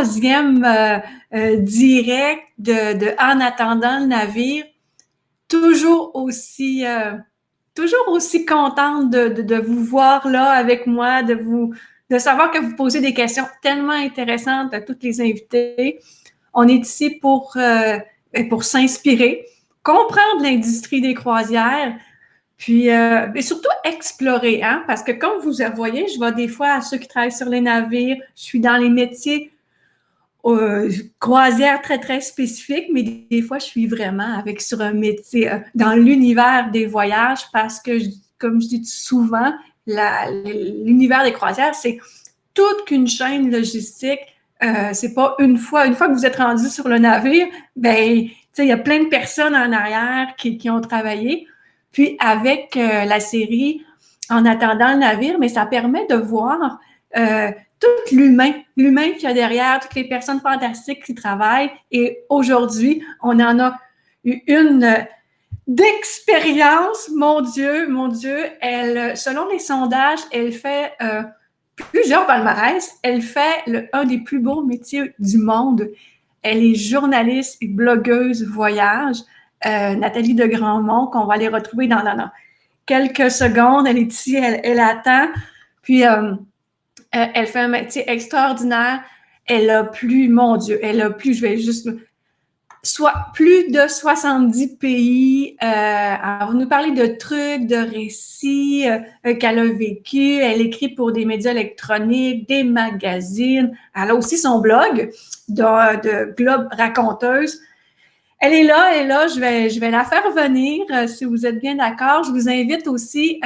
troisième direct de En attendant le navire. Toujours aussi contente de vous voir là avec moi, de savoir que vous posez des questions tellement intéressantes à toutes les invités. On est ici pour s'inspirer, comprendre l'industrie des croisières, puis et surtout explorer, hein, parce que comme vous voyez, je vois des fois à ceux qui travaillent sur les navires, je suis dans les métiers croisière très, très spécifique, mais des fois, je suis vraiment sur un métier dans l'univers des voyages parce que, comme je dis souvent, l'univers des croisières, c'est toute qu'une chaîne logistique. C'est pas une fois que vous êtes rendu sur le navire, ben, tu sais, il y a plein de personnes en arrière qui ont travaillé. Puis avec la série En attendant le navire, mais ça permet de voir tout l'humain qu'il y a derrière, toutes les personnes fantastiques qui travaillent. Et aujourd'hui, on en a eu une d'expérience. Mon Dieu, elle, selon les sondages, elle fait plusieurs palmarès. Elle fait un des plus beaux métiers du monde. Elle est journaliste et blogueuse voyage. Nathalie de Grandmont, qu'on va aller retrouver dans quelques secondes. Elle est ici, elle attend. Puis, elle fait un métier extraordinaire. Elle a plus, mon Dieu, je vais juste, soit plus de 70 pays. Elle va nous parler de trucs, de récits qu'elle a vécu. Elle écrit pour des médias électroniques, des magazines. Elle a aussi son blog de Globe Raconteuse. Elle est là. Je vais la faire venir si vous êtes bien d'accord. Je vous invite aussi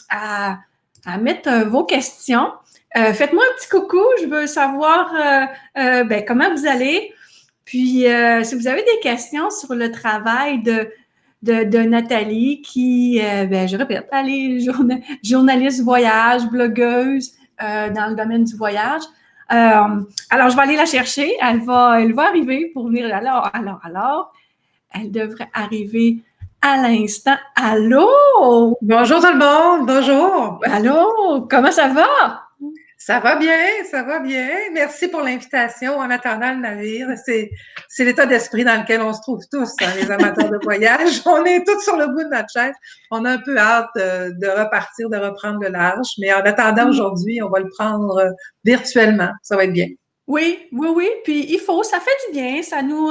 à mettre vos questions. Faites-moi un petit coucou. Je veux savoir comment vous allez. Puis, si vous avez des questions sur le travail de Nathalie, qui, je répète, elle est journaliste voyage, blogueuse dans le domaine du voyage. Alors, je vais aller la chercher. Elle va arriver pour venir. Alors, elle devrait arriver à l'instant. Allô? Bonjour tout le monde, bonjour. Allô? Comment ça va? Ça va bien, ça va bien. Merci pour l'invitation en attendant le navire. C'est l'état d'esprit dans lequel on se trouve tous, hein, les amateurs de voyage. On est tous sur le bout de notre chaise. On a un peu hâte de repartir, de reprendre le large. Mais en attendant aujourd'hui, on va le prendre virtuellement. Ça va être bien. Oui. Puis ça fait du bien. Ça nous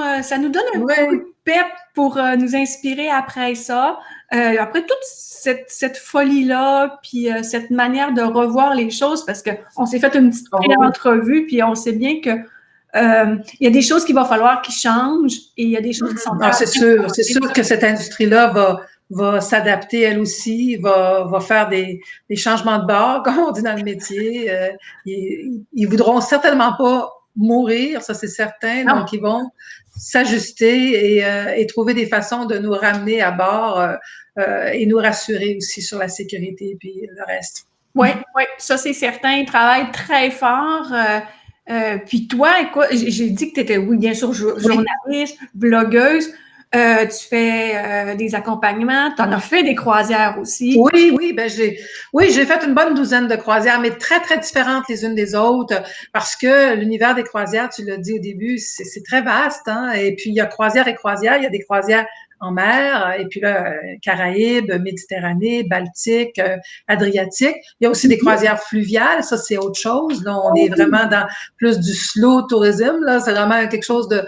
donne un Oui. coup de pep pour nous inspirer après ça. Après toute cette folie-là, puis cette manière de revoir les choses, parce qu'on s'est fait une petite pré-entrevue, puis on sait bien que il y a des choses qu'il va falloir qui changent et il y a des choses qui sont C'est sûr que cette industrie-là va s'adapter elle aussi, va faire des changements de bord, comme on dit dans le métier. Ils voudront certainement pas mourir, ça c'est certain. Non. Donc ils vont s'ajuster et trouver des façons de nous ramener à bord et nous rassurer aussi sur la sécurité et puis le reste. Oui, ça c'est certain. Ils travaillent très fort. Puis toi, écoute, j'ai dit que tu étais, oui, bien sûr, journaliste, blogueuse. Tu fais des accompagnements. Tu en as fait des croisières aussi. Oui, j'ai fait une bonne douzaine de croisières, mais très, très différentes les unes des autres, parce que l'univers des croisières, tu l'as dit au début, c'est très vaste, hein, et puis il y a croisières et croisières, il y a des croisières en mer, et puis là, Caraïbes, Méditerranée, Baltique, Adriatique. Il y a aussi des croisières fluviales, ça c'est autre chose. Là, on est vraiment dans plus du slow tourism, là, c'est vraiment quelque chose de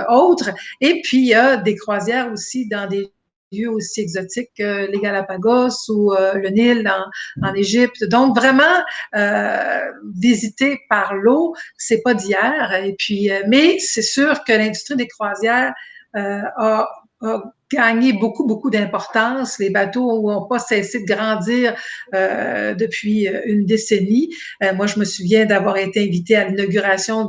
autre. Et puis il y a des croisières aussi dans des lieux aussi exotiques que les Galapagos ou le Nil en Égypte. Donc vraiment visiter par l'eau, c'est pas d'hier. Et puis, mais c'est sûr que l'industrie des croisières a gagné beaucoup d'importance. Les bateaux n'ont pas cessé de grandir depuis une décennie. Moi, je me souviens d'avoir été invitée à l'inauguration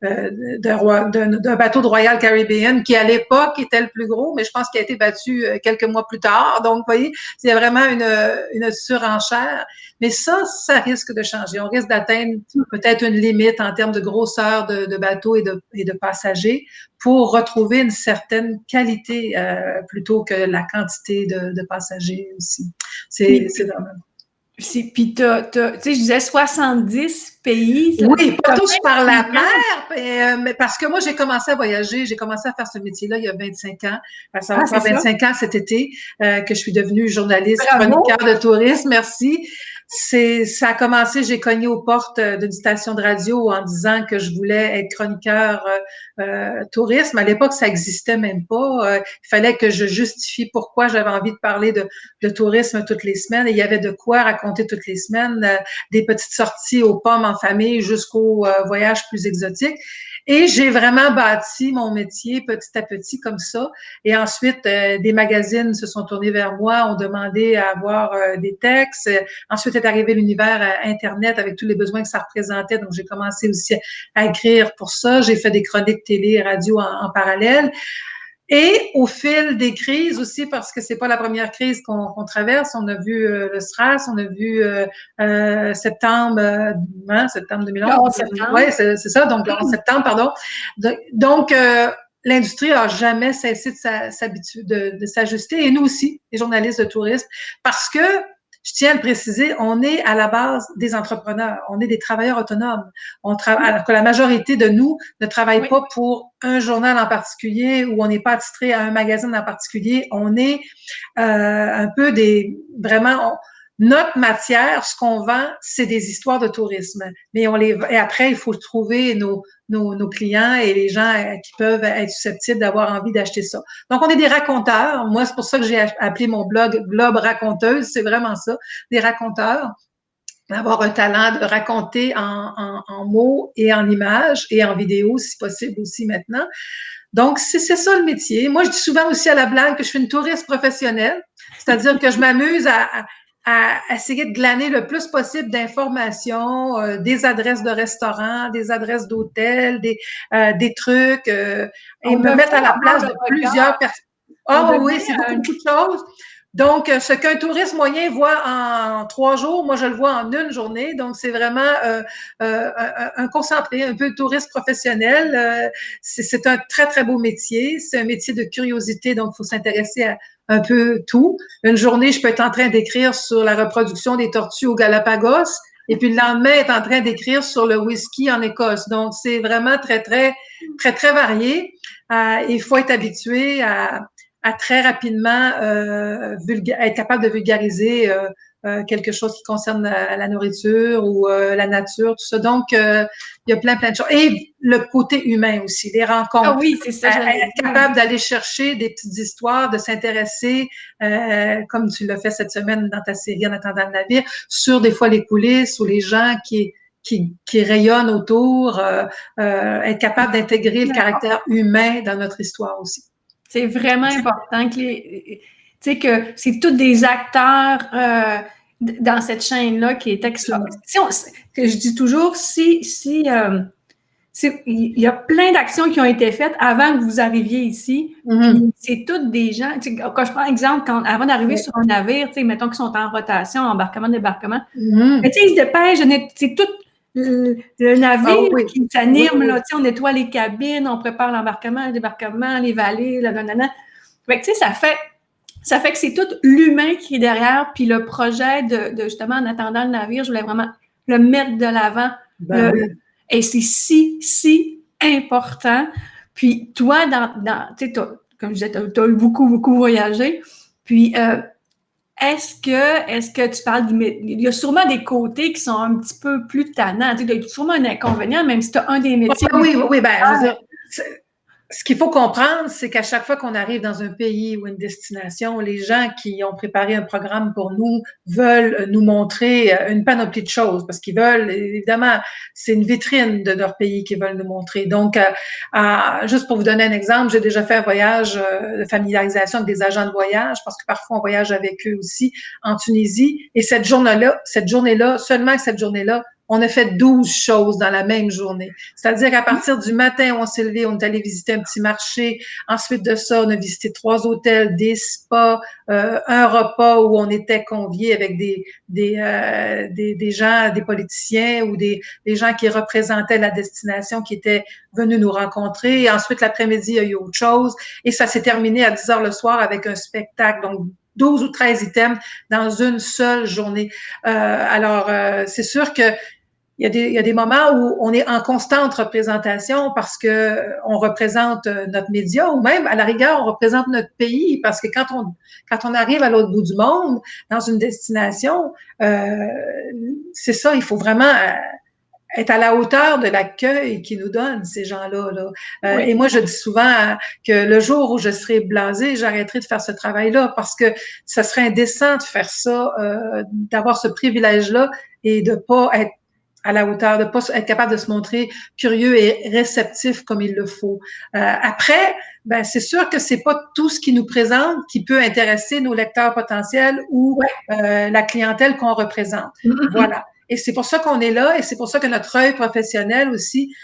d'un bateau de Royal Caribbean qui, à l'époque, était le plus gros, mais je pense qu'il a été battu quelques mois plus tard. Donc, vous voyez, il y a vraiment une surenchère. Mais ça risque de changer. On risque d'atteindre peut-être une limite en termes de grosseur de bateaux et de passagers pour retrouver une certaine qualité plutôt que la quantité de passagers aussi. C'est vraiment. Puis tu sais, je disais 70 pays. Oui, pas tous par la mer, mais parce que moi, j'ai commencé à voyager, j'ai commencé à faire ce métier-là il y a 25 ans. Ça va faire 25 ans cet été que je suis devenue journaliste, chroniqueur de tourisme. Merci. Ça a commencé, j'ai cogné aux portes d'une station de radio en disant que je voulais être chroniqueur tourisme. À l'époque, ça existait même pas. Il fallait que je justifie pourquoi j'avais envie de parler de tourisme toutes les semaines. Et il y avait de quoi raconter toutes les semaines, des petites sorties aux pommes en famille jusqu'aux voyages plus exotiques. Et j'ai vraiment bâti mon métier petit à petit comme ça. Et ensuite, des magazines se sont tournés vers moi, ont demandé à avoir des textes. Ensuite est arrivé l'univers Internet avec tous les besoins que ça représentait. Donc, j'ai commencé aussi à écrire pour ça. J'ai fait des chroniques télé et radio en parallèle. Et au fil des crises aussi, parce que c'est pas la première crise qu'on traverse, on a vu le SRAS, on a vu septembre 2011. Oui, c'est ça, donc le 11 septembre, pardon. Donc, l'industrie a jamais cessé de s'ajuster, et nous aussi, les journalistes de tourisme, parce que je tiens à le préciser, on est à la base des entrepreneurs, on est des travailleurs autonomes. Alors que la majorité de nous ne travaille pas pour un journal en particulier ou on n'est pas attitré à un magazine en particulier. On est un peu notre matière, ce qu'on vend, c'est des histoires de tourisme. Mais et après, il faut trouver nos clients et les gens qui peuvent être susceptibles d'avoir envie d'acheter ça. Donc, on est des raconteurs. Moi, c'est pour ça que j'ai appelé mon blog Globe Raconteuse. C'est vraiment ça, des raconteurs. Avoir un talent de raconter en mots et en images et en vidéo, si possible aussi maintenant. Donc, c'est ça le métier. Moi, je dis souvent aussi à la blague que je suis une touriste professionnelle, c'est-à-dire que je m'amuse à essayer de glaner le plus possible d'informations, des adresses de restaurants, des adresses d'hôtels, des trucs, et me mettre à la place de plusieurs personnes. Oh oui, c'est beaucoup de choses. Donc, ce qu'un touriste moyen voit en 3 jours, moi, je le vois en une journée. Donc, c'est vraiment un concentré, un peu de touriste professionnel. C'est un très, très beau métier. C'est un métier de curiosité, donc il faut s'intéresser à un peu tout. Une journée, je peux être en train d'écrire sur la reproduction des tortues aux Galapagos, et puis le lendemain, être en train d'écrire sur le whisky en Écosse. Donc, c'est vraiment très, très, très, très varié. Il faut être habitué à très rapidement être capable de vulgariser quelque chose qui concerne la nourriture ou la nature, tout ça. Donc, il y a plein de choses. Et le côté humain aussi, les rencontres. Ah oui, c'est ça. Être capable d'aller chercher des petites histoires, de s'intéresser, comme tu l'as fait cette semaine dans ta série En attendant le navire, sur des fois les coulisses ou les gens qui rayonnent autour, être capable d'intégrer le caractère humain dans notre histoire aussi. C'est vraiment important que que c'est tous des acteurs dans cette chaîne-là qui est excellente. Que je dis toujours, il y a plein d'actions qui ont été faites avant que vous arriviez ici. Mm-hmm. C'est toutes des gens. Quand je prends exemple, avant d'arriver sur un navire, mettons qu'ils sont en rotation, embarquement, débarquement, mm-hmm. Mais ils se dépêchent, c'est tout le navire qui s'anime, là, on nettoie les cabines, on prépare l'embarquement, le débarquement, les vallées, le nanana. Fait que, ça fait que c'est tout l'humain qui est derrière, puis le projet de justement, en attendant le navire, je voulais vraiment le mettre de l'avant. Et c'est si important. Puis toi, comme je disais, tu as beaucoup voyagé, puis est-ce que tu parles il y a sûrement des côtés qui sont un petit peu plus tannants. Il y a sûrement un inconvénient, même si tu as un des métiers. Oui, je veux dire, ce qu'il faut comprendre, c'est qu'à chaque fois qu'on arrive dans un pays ou une destination, les gens qui ont préparé un programme pour nous veulent nous montrer une panoplie de choses parce qu'ils veulent, évidemment, c'est une vitrine de leur pays qu'ils veulent nous montrer. Donc, juste pour vous donner un exemple, j'ai déjà fait un voyage de familiarisation avec des agents de voyage parce que parfois on voyage avec eux aussi en Tunisie. Et cette journée-là, seulement cette journée-là, on a fait 12 choses dans la même journée. C'est-à-dire qu'à partir du matin où on s'est levé, on est allé visiter un petit marché. Ensuite de ça, on a visité 3 hôtels, des spas, un repas où on était conviés avec des gens, des politiciens ou des gens qui représentaient la destination qui étaient venus nous rencontrer. Et ensuite, l'après-midi, il y a eu autre chose. Et ça s'est terminé à 10 heures le soir avec un spectacle. Donc, 12 ou 13 items dans une seule journée. Alors, c'est sûr que il y a des moments où on est en constante représentation parce que on représente notre média ou même, à la rigueur, on représente notre pays parce que quand on arrive à l'autre bout du monde, dans une destination, c'est ça, il faut vraiment être à la hauteur de l'accueil qu'ils nous donnent, ces gens-là. Là. Oui. Et moi, je dis souvent que le jour où je serai blasée, j'arrêterai de faire ce travail-là parce que ça serait indécent de faire ça, d'avoir ce privilège-là et de pas être à la hauteur, de pas être capable de se montrer curieux et réceptif comme il le faut. Après, ben c'est sûr que c'est pas tout ce qui nous présente qui peut intéresser nos lecteurs potentiels ou la clientèle qu'on représente. Voilà. Et c'est pour ça qu'on est là et c'est pour ça que notre œil professionnel aussi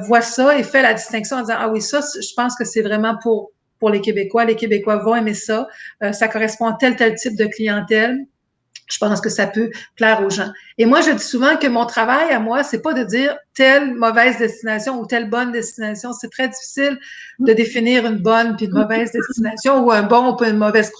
voit ça et fait la distinction en disant ah oui, ça, je pense que c'est vraiment pour les Québécois. Les Québécois vont aimer ça. Ça correspond à tel type de clientèle. Je pense que ça peut plaire aux gens. Et moi, je dis souvent que mon travail à moi, c'est pas de dire telle mauvaise destination ou telle bonne destination. C'est très difficile de définir une bonne puis une mauvaise destination ou un bon ou une mauvaise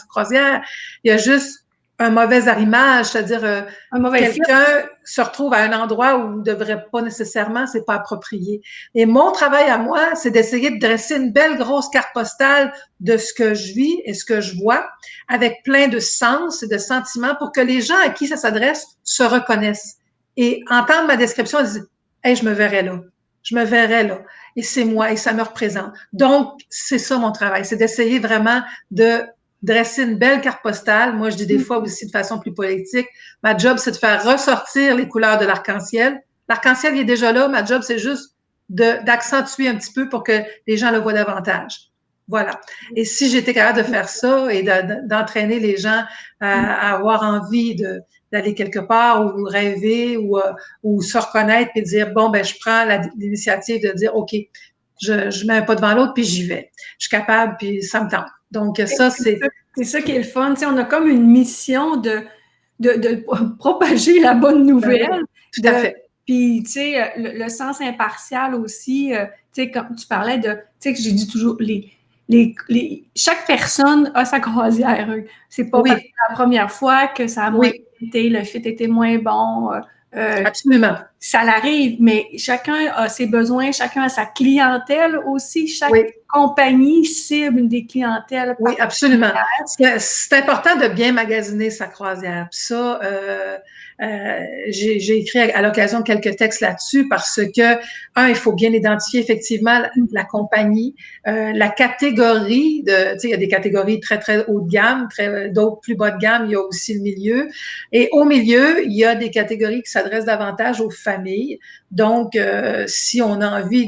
croisière. Il y a juste un mauvais arrimage, c'est-à-dire quelqu'un se retrouve à un endroit où il ne devrait pas nécessairement, c'est pas approprié. Et mon travail à moi, c'est d'essayer de dresser une belle grosse carte postale de ce que je vis et ce que je vois, avec plein de sens et de sentiments pour que les gens à qui ça s'adresse se reconnaissent et entendent ma description et disent « Hey, je me verrais là. Je me verrais là. Et c'est moi et ça me représente. » Donc, c'est ça mon travail, c'est d'essayer vraiment de dresser une belle carte postale. Moi, je dis des fois aussi de façon plus politique, ma job, c'est de faire ressortir les couleurs de l'arc-en-ciel. L'arc-en-ciel, il est déjà là. Ma job, c'est juste d'accentuer un petit peu pour que les gens le voient davantage. Voilà. Et si j'étais capable de faire ça et d'entraîner les gens à avoir envie d'aller quelque part ou rêver ou se reconnaître et dire, bon, ben, je prends l'initiative de dire, OK, je mets un pas devant l'autre puis j'y vais. Je suis capable puis ça me tente. Donc, ça, c'est... C'est ça qui est le fun. T'sais, on a comme une mission de propager la bonne nouvelle. Tout à fait. Puis, tu sais, le sens impartial aussi, tu sais, comme tu parlais de, tu sais, que j'ai dit toujours, chaque personne a sa croisière. C'est pas parce que c'est la première fois que ça a moins été, le fit était moins bon. Absolument. Ça l'arrive, mais chacun a ses besoins, chacun a sa clientèle aussi. Chaque compagnie cible des clientèles. Oui, absolument. C'est important de bien magasiner sa croisière. Puis ça, j'ai écrit à l'occasion quelques textes là-dessus parce que, il faut bien identifier effectivement la compagnie, la catégorie de, tu sais, il y a des catégories très, très haut de gamme, d'autres plus bas de gamme, il y a aussi le milieu. Et au milieu, il y a des catégories qui s'adressent davantage aux familles. Donc, si on a envie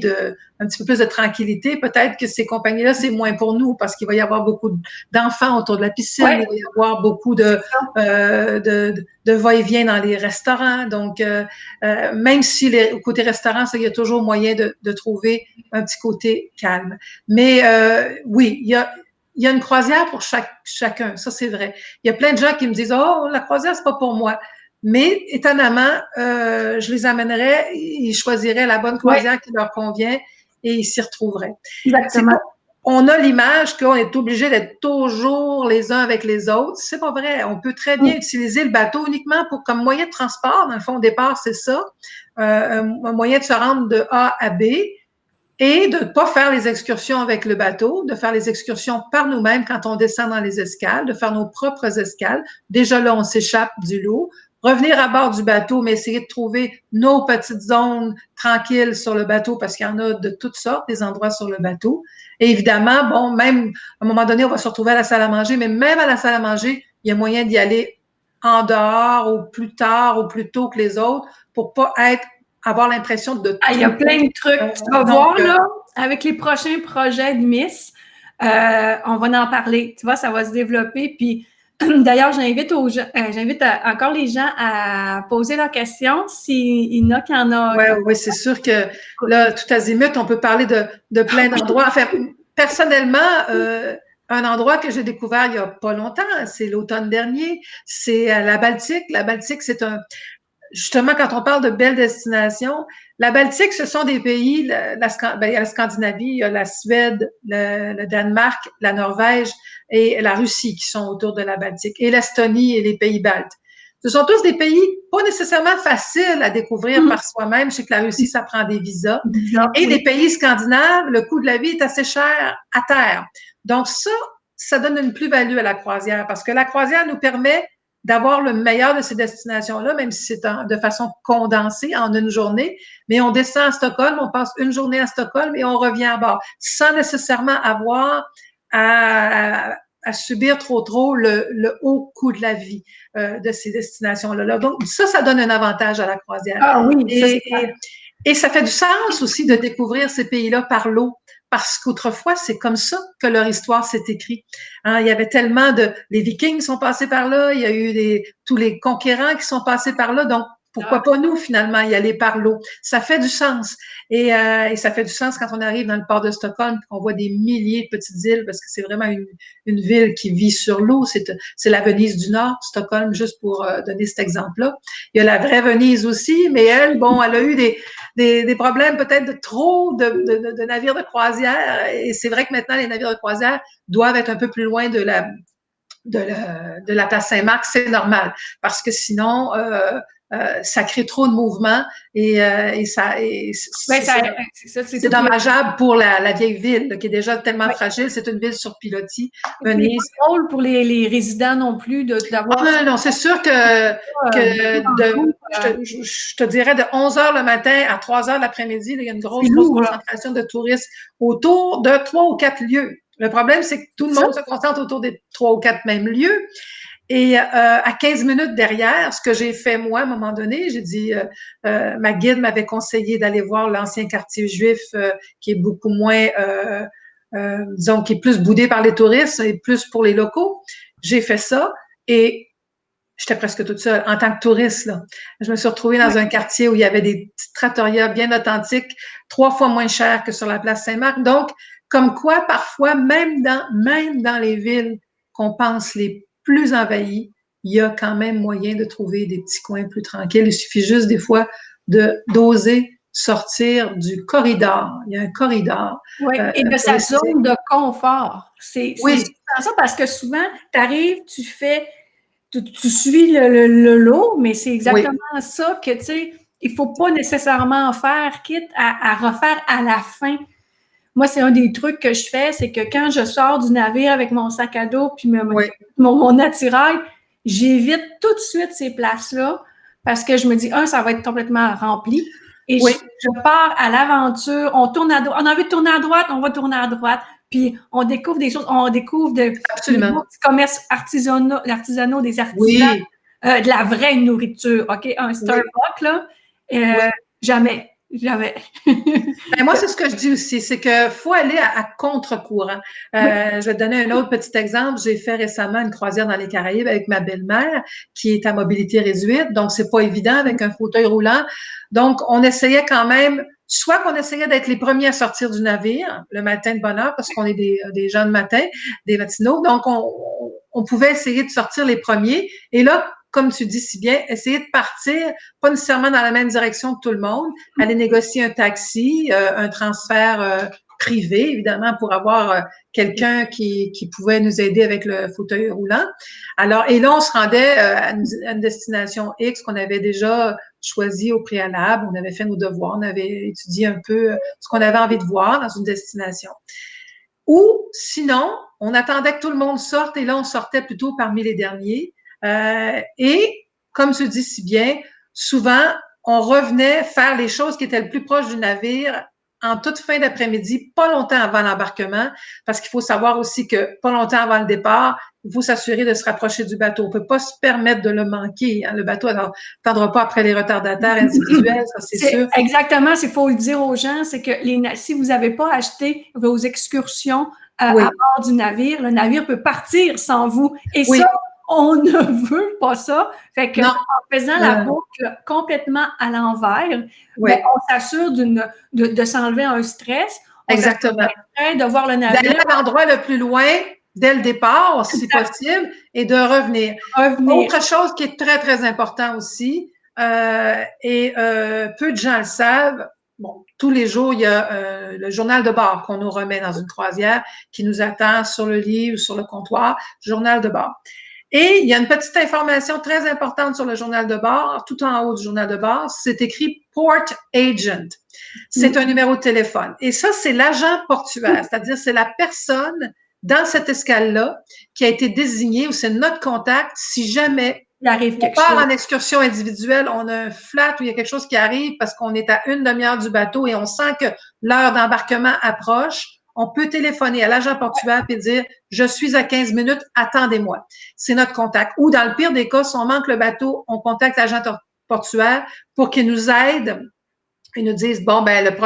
un petit peu plus de tranquillité, peut-être que ces compagnies-là, c'est moins pour nous parce qu'il va y avoir beaucoup d'enfants autour de la piscine, il va y avoir beaucoup de va-et-vient dans les restaurants. Donc, même si côté restaurant, il y a toujours moyen de trouver un petit côté calme. Mais oui, il y a une croisière pour chacun, ça c'est vrai. Il y a plein de gens qui me disent « Oh, la croisière, c'est pas pour moi ». Mais étonnamment, je les amènerais, ils choisiraient la bonne croisière qui leur convient et ils s'y retrouveraient. Exactement. On a l'image qu'on est obligé d'être toujours les uns avec les autres. C'est pas vrai. On peut très bien utiliser le bateau uniquement comme moyen de transport. Dans le fond, au départ, c'est ça. Un moyen de se rendre de A à B et de ne pas faire les excursions avec le bateau, de faire les excursions par nous-mêmes quand on descend dans les escales, de faire nos propres escales. Déjà là, on s'échappe du lot. Revenir à bord du bateau, mais essayer de trouver nos petites zones tranquilles sur le bateau parce qu'il y en a de toutes sortes, des endroits sur le bateau. Et évidemment, bon, même à un moment donné, on va se retrouver à la salle à manger, mais même à la salle à manger, il y a moyen d'y aller en dehors ou plus tard ou plus tôt que les autres pour pas avoir l'impression de... il y a plein de trucs. Tu vas voir, là, avec les prochains projets de Miss, on va en parler. Tu vois, ça va se développer. Puis, d'ailleurs, j'invite encore les gens à poser leurs questions s'il y en a qui en ont. Oui, c'est sûr que là, tout azimut, on peut parler de plein d'endroits. Enfin, personnellement, un endroit que j'ai découvert il n'y a pas longtemps, c'est l'automne dernier, c'est la Baltique. La Baltique, justement, quand on parle de belles destinations, la Baltique, ce sont des pays, il y a la Scandinavie, il y a la Suède, le Danemark, la Norvège et la Russie qui sont autour de la Baltique, et l'Estonie et les pays baltes. Ce sont tous des pays pas nécessairement faciles à découvrir par soi-même. Je sais que la Russie, ça prend des visas. Et les pays scandinaves, le coût de la vie est assez cher à terre. Donc ça donne une plus-value à la croisière parce que la croisière nous permet d'avoir le meilleur de ces destinations-là, même si c'est de façon condensée en une journée. Mais on descend à Stockholm, on passe une journée à Stockholm et on revient à bord, sans nécessairement avoir à subir trop le haut coût de la vie de ces destinations-là. Donc, ça donne un avantage à la croisière. Ah oui, ça c'est clair. Et ça fait du sens aussi de découvrir ces pays-là par l'eau. Parce qu'autrefois, c'est comme ça que leur histoire s'est écrite. Hein, il y avait tellement les Vikings sont passés par là, il y a eu tous les conquérants qui sont passés par là. Donc, pourquoi pas nous, finalement, y aller par l'eau? Ça fait du sens. Et ça fait du sens quand on arrive dans le port de Stockholm, qu'on voit des milliers de petites îles, parce que c'est vraiment une ville qui vit sur l'eau. C'est la Venise du Nord, Stockholm, juste pour donner cet exemple-là. Il y a la vraie Venise aussi, mais elle, bon, elle a eu des problèmes peut-être de trop de navires de croisière. Et c'est vrai que maintenant, les navires de croisière doivent être un peu plus loin de la place Saint-Marc. C'est normal, parce que sinon, ça crée trop de mouvements et c'est dommageable pour la vieille ville là, qui est déjà tellement fragile. C'est une ville sur pilotis. Venise. C'est pas drôle pour les résidents non plus d'avoir... non, c'est sûr que je te dirais de 11 heures le matin à 3 heures l'après-midi, il y a une grosse concentration de touristes autour de 3 ou 4 lieux. Le problème, c'est que tout le monde se concentre autour des 3 ou 4 mêmes lieux. Et à 15 minutes derrière, ce que j'ai fait moi, à un moment donné, j'ai dit, ma guide m'avait conseillé d'aller voir l'ancien quartier juif qui est beaucoup moins, disons, qui est plus boudé par les touristes et plus pour les locaux. J'ai fait ça et j'étais presque toute seule en tant que touriste. Là. Je me suis retrouvée dans un quartier où il y avait des petites trattorias bien authentiques, 3 fois moins chères que sur la place Saint-Marc. Donc, comme quoi, parfois, même dans les villes qu'on pense les plus envahies, il y a quand même moyen de trouver des petits coins plus tranquilles. Il suffit juste des fois d'oser sortir du corridor. Il y a un corridor. Oui, et de sa zone de confort. C'est ça parce que souvent, tu arrives, tu suis le lot, mais c'est exactement ça que, tu sais, il faut pas nécessairement faire, quitte à refaire à la fin. Moi, c'est un des trucs que je fais, c'est que quand je sors du navire avec mon sac à dos puis mon attirail, j'évite tout de suite ces places-là parce que je me dis, ça va être complètement rempli. Et je pars à l'aventure, on tourne à droite, on a envie de tourner à droite, on va tourner à droite. Puis on découvre des choses, on découvre des commerces artisanaux, des artisans, de la vraie nourriture, OK? Un Starbucks, là, jamais. Ben, moi, c'est ce que je dis aussi, c'est qu'il faut aller à contre-courant. Je vais te donner un autre petit exemple. J'ai fait récemment une croisière dans les Caraïbes avec ma belle-mère qui est à mobilité réduite, donc c'est pas évident avec un fauteuil roulant. Donc, on essayait quand même, soit qu'on essayait d'être les premiers à sortir du navire le matin de bonne heure, parce qu'on est des gens de matin, des matinaux, donc on pouvait essayer de sortir les premiers. Et là, comme tu dis si bien, essayer de partir, pas nécessairement dans la même direction que tout le monde, aller négocier un taxi, un transfert privé, évidemment, pour avoir quelqu'un qui pouvait nous aider avec le fauteuil roulant. Alors, et là, on se rendait à une destination X qu'on avait déjà choisie au préalable. On avait fait nos devoirs, on avait étudié un peu ce qu'on avait envie de voir dans une destination. Ou sinon, on attendait que tout le monde sorte et là, on sortait plutôt parmi les derniers. Et comme tu dis si bien, souvent, on revenait faire les choses qui étaient le plus proche du navire en toute fin d'après-midi, pas longtemps avant l'embarquement, parce qu'il faut savoir aussi que pas longtemps avant le départ, il faut s'assurer de se rapprocher du bateau. On peut pas se permettre de le manquer. Hein. Le bateau n'attendra pas après les retardataires individuels, ça c'est sûr. Exactement, il faut le dire aux gens, c'est que si vous n'avez pas acheté vos excursions à bord du navire, le navire peut partir sans vous. Et ça, on ne veut pas ça. Fait que en faisant la boucle complètement à l'envers, ben, on s'assure de s'enlever un stress. Exactement. De voir le navire. D'aller à l'endroit le plus loin dès le départ, si possible, et de revenir. Autre chose qui est très, très important aussi, Peu de gens le savent. Bon, tous les jours, il y a le journal de bord qu'on nous remet dans une croisière qui nous attend sur le lit ou sur le comptoir, journal de bord. Et il y a une petite information très importante sur le journal de bord, tout en haut du journal de bord, c'est écrit Port Agent. C'est un numéro de téléphone. Et ça, c'est l'agent portuaire, c'est-à-dire c'est la personne dans cette escale-là qui a été désignée ou c'est notre contact si jamais il arrive on quelque part chose. en excursion individuelle, on a un flat où il y a quelque chose qui arrive parce qu'on est à une demi-heure du bateau et on sent que l'heure d'embarquement approche. On peut téléphoner à l'agent portuaire et dire « Je suis à 15 minutes, attendez-moi ». C'est notre contact. Ou dans le pire des cas, si on manque le bateau, on contacte l'agent portuaire pour qu'il nous aide. Ils nous disent « Bon, ben le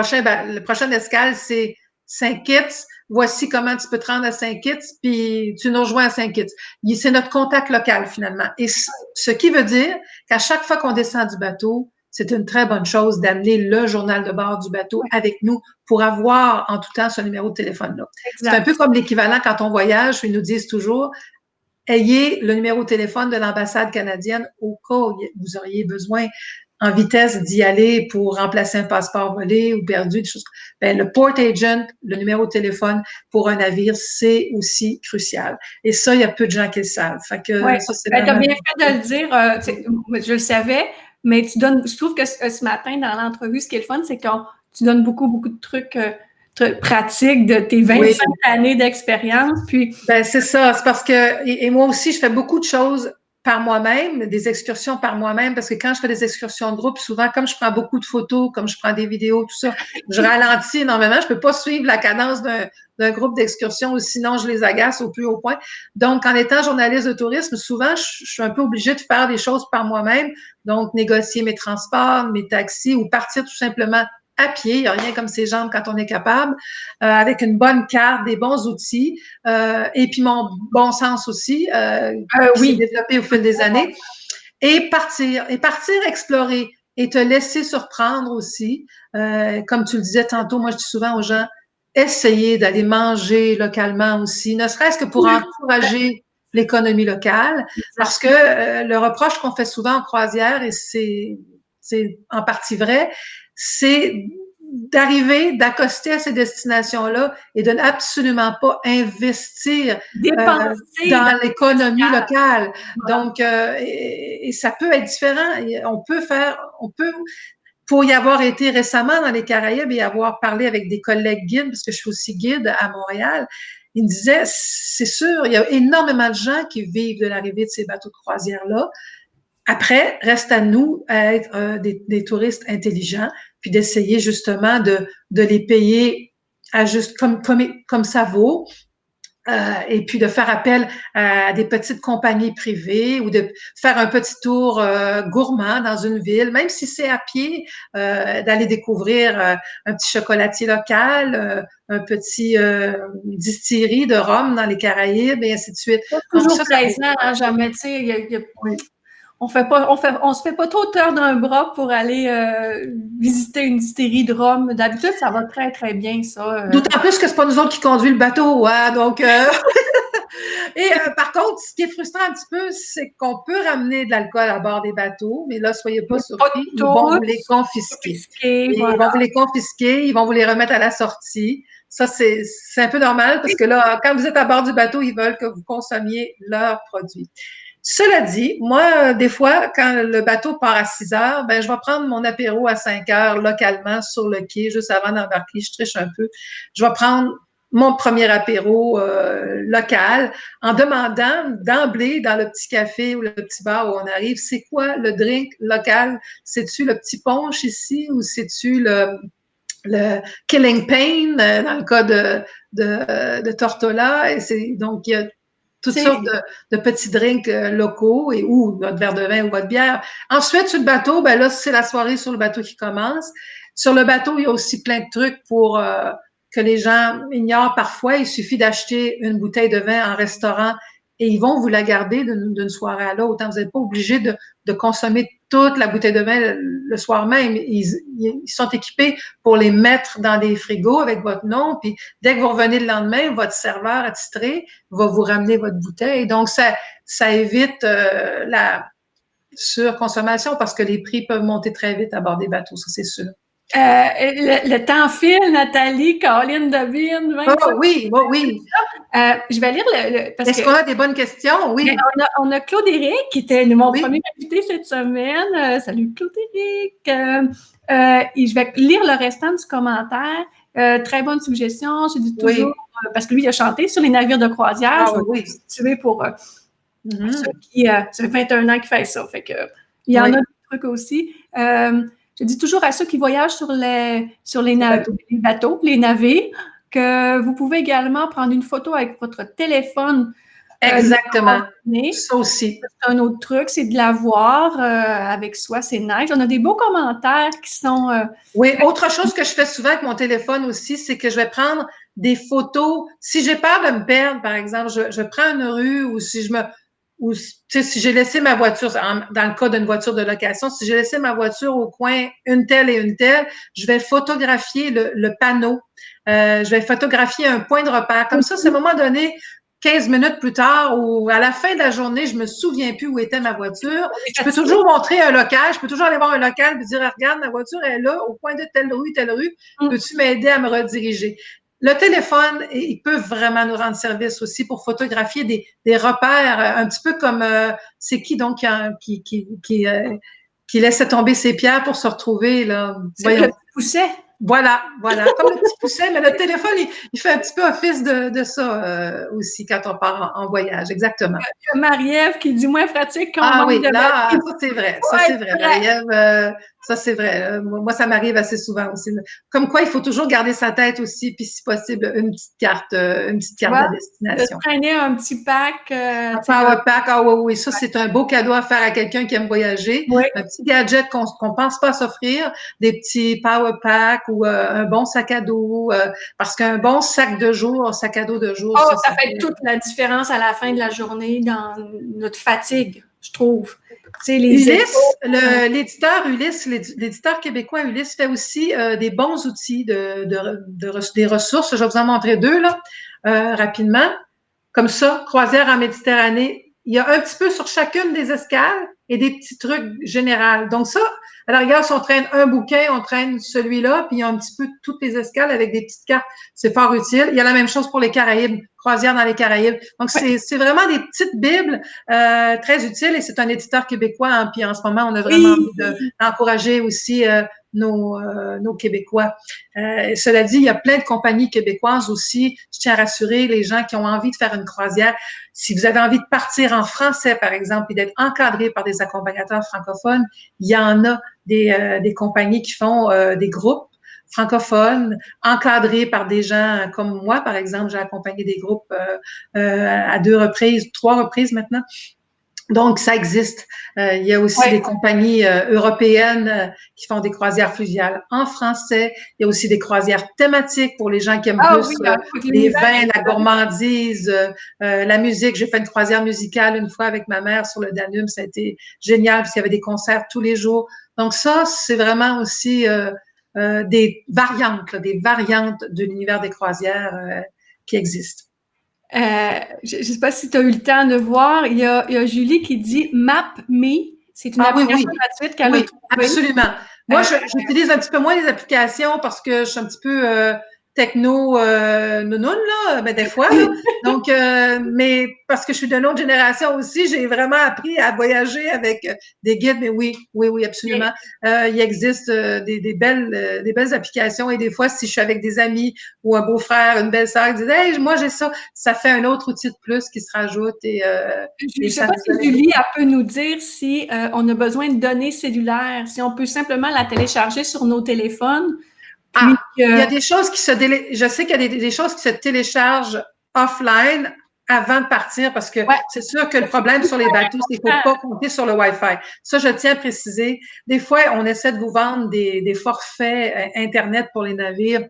prochain escale, c'est Saint-Kitts. Voici comment tu peux te rendre à Saint-Kitts, puis tu nous rejoins à Saint-Kitts. » C'est notre contact local, finalement. Et ce qui veut dire qu'à chaque fois qu'on descend du bateau, c'est une très bonne chose d'amener le journal de bord du bateau avec nous pour avoir en tout temps ce numéro de téléphone-là. C'est un peu comme l'équivalent quand on voyage, ils nous disent toujours ayez le numéro de téléphone de l'ambassade canadienne au cas où vous auriez besoin en vitesse d'y aller pour remplacer un passeport volé ou perdu, des choses. Ben, le port agent, le numéro de téléphone pour un navire, c'est aussi crucial. Et ça, il y a peu de gens qui le savent. Fait que ça, c'est vraiment... Tu as bien fait de le dire. Je le savais, mais je trouve que ce matin, dans l'entrevue, ce qui est le fun, c'est que tu donnes beaucoup de trucs pratiques de tes 25 années d'expérience. Puis... Ben, c'est ça. C'est parce que, et moi aussi, je fais beaucoup de choses par moi-même, des excursions par moi-même, parce que quand je fais des excursions de groupe, souvent, comme je prends beaucoup de photos, comme je prends des vidéos, tout ça, je ralentis énormément. Je peux pas suivre la cadence d'un groupe d'excursion ou sinon je les agace au plus haut point. Donc, en étant journaliste de tourisme, souvent, je suis un peu obligée de faire des choses par moi-même. Donc, négocier mes transports, mes taxis ou partir tout simplement à pied. Il n'y a rien comme ses jambes quand on est capable, avec une bonne carte, des bons outils, et puis mon bon sens aussi, qui s'est développé au fil des années. Et partir explorer et te laisser surprendre aussi. Comme tu le disais tantôt, moi je dis souvent aux gens, essayez d'aller manger localement aussi, ne serait-ce que pour encourager l'économie locale, parce que le reproche qu'on fait souvent en croisière, et c'est en partie vrai, c'est d'accoster à ces destinations-là et de n'absolument pas investir dans l'économie locale. Voilà. Donc, et ça peut être différent. Pour y avoir été récemment dans les Caraïbes et avoir parlé avec des collègues guides, parce que je suis aussi guide à Montréal, ils me disaient, c'est sûr, il y a énormément de gens qui vivent de l'arrivée de ces bateaux de croisière-là. Après, reste à nous à être des touristes intelligents, puis d'essayer justement de les payer à juste comme ça vaut. Et puis de faire appel à des petites compagnies privées ou de faire un petit tour gourmand dans une ville, même si c'est à pied, d'aller découvrir un petit chocolatier local, un petit distillerie de rhum dans les Caraïbes et ainsi de suite. C'est toujours plaisant, hein, jamais, tu sais, oui. On se fait pas trop tard d'un bras pour aller visiter une distillerie de rhum. D'habitude, ça va très, très bien, ça. D'autant plus que c'est pas nous autres qui conduisons le bateau, hein, donc... Et par contre, ce qui est frustrant un petit peu, c'est qu'on peut ramener de l'alcool à bord des bateaux, mais là, soyez pas surpris, ils vont vous les confisquer. Voilà. Ils vont vous les confisquer, ils vont vous les remettre à la sortie. Ça, c'est un peu normal parce que là, quand vous êtes à bord du bateau, ils veulent que vous consommiez leurs produits. Cela dit, moi, des fois, quand le bateau part à 6 heures, ben, je vais prendre mon apéro à 5 heures localement sur le quai, juste avant d'embarquer. Je triche un peu. Je vais prendre mon premier apéro local en demandant d'emblée dans le petit café ou le petit bar où on arrive, c'est quoi le drink local? C'est-tu le petit punch ici ou c'est-tu le Killing Pain dans le cas de Tortola? Et donc, il y a toutes sortes de petits drinks locaux ou votre verre de vin ou votre bière. Ensuite, sur le bateau, ben là, c'est la soirée sur le bateau qui commence. Sur le bateau, il y a aussi plein de trucs pour que les gens ignorent parfois. Il suffit d'acheter une bouteille de vin en restaurant et ils vont vous la garder d'une soirée à l'autre. Vous n'êtes pas obligé de consommer toute la bouteille de vin le soir même. Ils sont équipés pour les mettre dans des frigos avec votre nom. Puis dès que vous revenez le lendemain, votre serveur attitré va vous ramener votre bouteille. Donc, ça évite surconsommation parce que les prix peuvent monter très vite à bord des bateaux, ça c'est sûr. Le temps file, Nathalie, Caroline devine, 25. Oh oui, oui. Je vais lire parce Est-ce qu'on a des bonnes questions? Oui. On a Claude Éric qui était mon Oui. premier invité cette semaine. Salut Claude Éric. Et je vais lire le restant du commentaire. Très bonne suggestion. Je dis toujours, parce que lui, il a chanté sur les navires de croisière. Ah je vais oui. situer pour ceux qui, ça fait 21 ans qu'il fait ça. Fait que, il y en a des trucs aussi. Je dis toujours à ceux qui voyagent sur les bateaux, les navires, que vous pouvez également prendre une photo avec votre téléphone. Exactement. Ça aussi. C'est un autre truc, c'est de la voir avec soi, c'est nice. On a des beaux commentaires qui sont... Oui, autre chose que je fais souvent avec mon téléphone aussi, c'est que je vais prendre des photos. Si j'ai peur de me perdre, par exemple, je prends une rue ou si si j'ai laissé ma voiture, dans le cas d'une voiture de location, si j'ai laissé ma voiture au coin une telle et une telle, je vais photographier le panneau. Je vais photographier un point de repère. Comme ça, c'est à un moment donné, 15 minutes plus tard ou à la fin de la journée, je me souviens plus où était ma voiture. Je peux toujours montrer un local, je peux toujours aller voir un local et dire, regarde, ma voiture est là, au coin de telle rue, peux-tu m'aider à me rediriger? Le téléphone, il peut vraiment nous rendre service aussi pour photographier des repères, un petit peu comme c'est qui donc qui laissait tomber ses pierres pour se retrouver là. C'est le pousset. Voilà, comme le petit pousset, mais le téléphone, il fait un petit peu office de ça aussi quand on part en voyage, exactement. Il y a Marie-Ève qui dit moins pratique quand Ah on oui, manque de là, batterie. ça c'est vrai, Marie-Ève, ça c'est vrai. Moi, ça m'arrive assez souvent aussi. Comme quoi, il faut toujours garder sa tête aussi, puis si possible, une petite carte de destination. De traîner un petit pack. Un power pack, ah oui, ça c'est un beau cadeau à faire à quelqu'un qui aime voyager. Oui. Un petit gadget qu'on pense pas s'offrir, des petits power packs ou un bon sac à dos, parce qu'un bon sac à dos de jour, ça fait toute la différence à la fin de la journée dans notre fatigue, je trouve. Ulysse, l'éditeur québécois Ulysse fait aussi des bons outils des ressources. Je vais vous en montrer deux là, rapidement. Comme ça, croisière en Méditerranée, il y a un petit peu sur chacune des escales et des petits trucs généraux. Donc ça, à la rigueur, si on traîne un bouquin, on traîne celui-là, puis il y a un petit peu toutes les escales avec des petites cartes. C'est fort utile. Il y a la même chose pour les Caraïbes, croisière dans les Caraïbes. Donc, c'est vraiment des petites bibles très utiles et c'est un éditeur québécois. Hein, puis en ce moment, on a vraiment envie d'encourager aussi nos Québécois. Cela dit, il y a plein de compagnies québécoises aussi. Je tiens à rassurer les gens qui ont envie de faire une croisière. Si vous avez envie de partir en français, par exemple, et d'être encadré par des accompagnateurs francophones, il y en a des compagnies qui font des groupes francophones, encadrés par des gens comme moi, par exemple. J'ai accompagné des groupes à 3 reprises maintenant. Donc, ça existe. Il y a aussi des compagnies européennes qui font des croisières fluviales en français. Il y a aussi des croisières thématiques pour les gens qui aiment plus les vins, la gourmandise, la musique. J'ai fait une croisière musicale une fois avec ma mère sur le Danube. Ça a été génial parce qu'il y avait des concerts tous les jours. Donc ça, c'est vraiment aussi des variantes de l'univers des croisières qui existent. Je ne sais pas si tu as eu le temps de voir, il y a Julie qui dit MapMe. C'est une application gratuite qu'elle a trouvée. Absolument. Moi, j'utilise un petit peu moins les applications parce que je suis un petit peu techno nounoun, là, des fois. Là. Donc, mais parce que je suis d'une autre génération aussi, j'ai vraiment appris à voyager avec des guides, mais oui, absolument. Il existe des belles applications et des fois, si je suis avec des amis ou un beau-frère, une belle-sœur qui disent hey, moi j'ai ça fait un autre outil de plus qui se rajoute. Je ne sais pas si Julie peut nous dire si on a besoin de données cellulaires, si on peut simplement la télécharger sur nos téléphones. Puis il y a des choses qui je sais qu'il y a des choses qui se téléchargent offline avant de partir parce que c'est sûr que le problème sur les bateaux, c'est qu'il ne faut pas compter sur le Wi-Fi. Ça, je tiens à préciser. Des fois, on essaie de vous vendre des forfaits Internet pour les navires.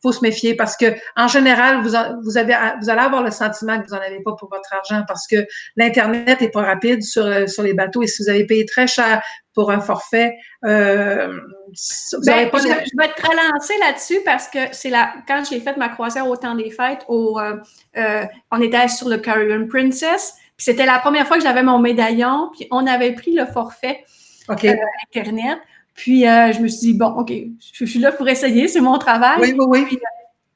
Faut se méfier parce que en général, vous allez avoir le sentiment que vous n'en avez pas pour votre argent parce que l'Internet est pas rapide sur les bateaux et si vous avez payé très cher pour un forfait, vous n'aurez pas... Je vais te relancer là-dessus parce que quand j'ai fait ma croisière au temps des fêtes, on était sur le Caribbean Princess. Puis c'était la première fois que j'avais mon médaillon, puis on avait pris le forfait Internet. Puis je me suis dit, bon, OK, je suis là pour essayer, c'est mon travail. Oui, oui, oui. Puis,